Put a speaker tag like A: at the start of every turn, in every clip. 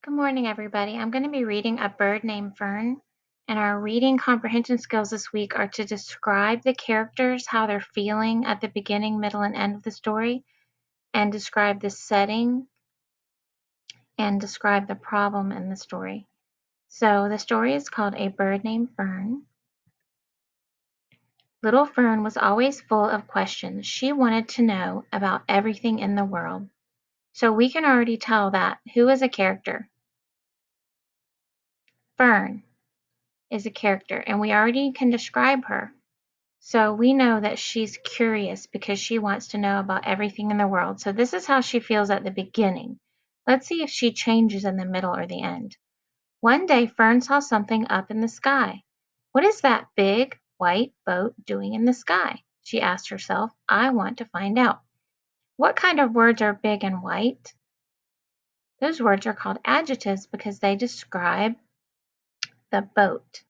A: Good morning, everybody. I'm going to be reading A Bird Named Fern, and our reading comprehension skills this week are to describe the characters, how they're feeling at the beginning, middle, and end of the story, and describe the setting and describe the problem in the story. So the story is called A Bird Named Fern. Little Fern was always full of questions. She wanted to know about everything in the world. So we can already tell that who is a character? Fern is a character, and we already can describe her. So we know that she's curious because she wants to know about everything in the world. So this is how she feels at the beginning. Let's see if she changes in the middle or the end. One day, Fern saw something up in the sky. What is that big white boat doing in the sky? She asked herself. I want to find out. What kind of words are big and white? Those words are called adjectives because they describe the boat.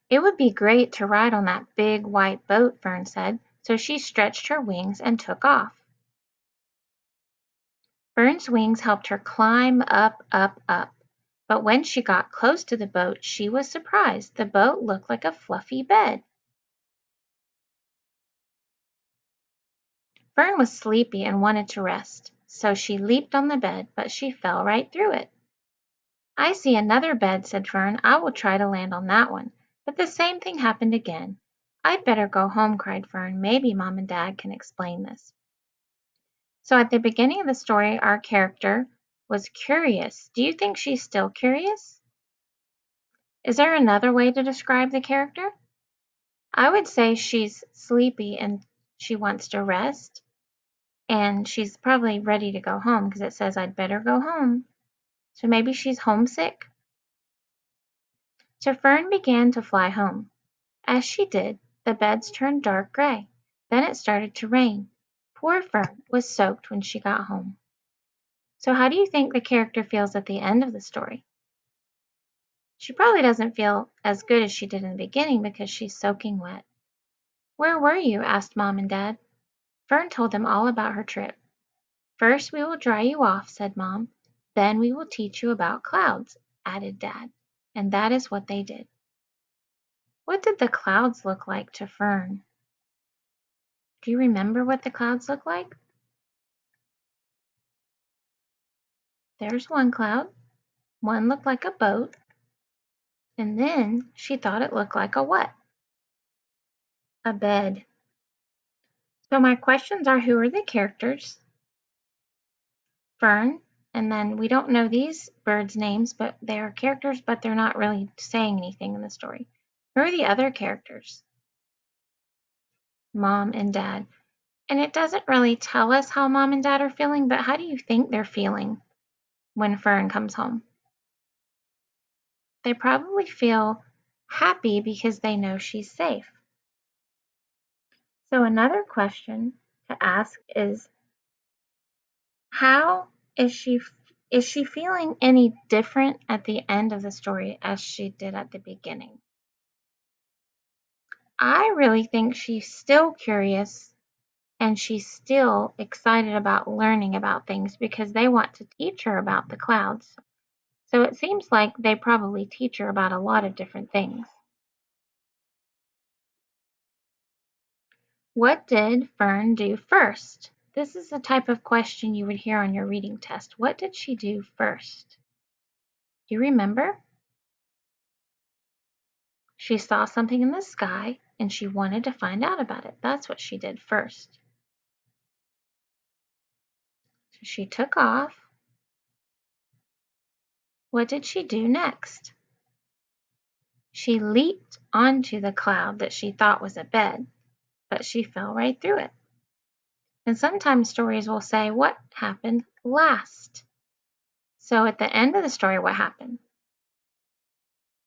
A: It would be great to ride on that big white boat, Fern said, so she stretched her wings and took off. Fern's wings helped her climb up, up, up. But when she got close to the boat, she was surprised. The boat looked like a fluffy bed. Fern was sleepy and wanted to rest, so she leaped on the bed, but she fell right through it. I see another bed, said Fern. I will try to land on that one. But the same thing happened again. I'd better go home, cried Fern. Maybe Mom and Dad can explain this. So at the beginning of the story, our character was curious. Do you think she's still curious? Is there another way to describe the character? I would say she's sleepy and she wants to rest, and she's probably ready to go home because it says I'd better go home. So maybe she's homesick. So Fern began to fly home. As she did, the beds turned dark gray. Then it started to rain. Poor Fern was soaked when she got home. So how do you think the character feels at the end of the story? She probably doesn't feel as good as she did in the beginning because she's soaking wet. Where were you? Asked Mom and Dad. Fern told them all about her trip. First we will dry you off, said Mom. Then we will teach you about clouds, added Dad. And that is what they did. What did the clouds look like to Fern? Do you remember what the clouds looked like? There's one cloud. One looked like a boat. And then she thought it looked like a what? A bed. So my questions are, who are the characters? Fern, and then we don't know these birds' names, but they are characters, but they're not really saying anything in the story. Who are the other characters? Mom and Dad. And it doesn't really tell us how Mom and Dad are feeling, but how do you think they're feeling when Fern comes home? They probably feel happy because they know she's safe. So another question to ask is, how is she feeling any different at the end of the story as she did at the beginning? I really think she's still curious and she's still excited about learning about things because they want to teach her about the clouds. So it seems like they probably teach her about a lot of different things. What did Fern do first? This is the type of question you would hear on your reading test. What did she do first? Do you remember? She saw something in the sky and she wanted to find out about it. That's what she did first. So she took off. What did she do next? She leaped onto the cloud that she thought was a bed, but she fell right through it. And sometimes stories will say, what happened last? So at the end of the story, what happened?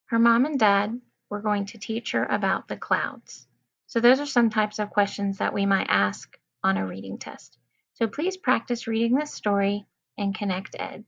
A: Her mom and dad were going to teach her about the clouds. So those are some types of questions that we might ask on a reading test. So please practice reading this story and Connect Ed.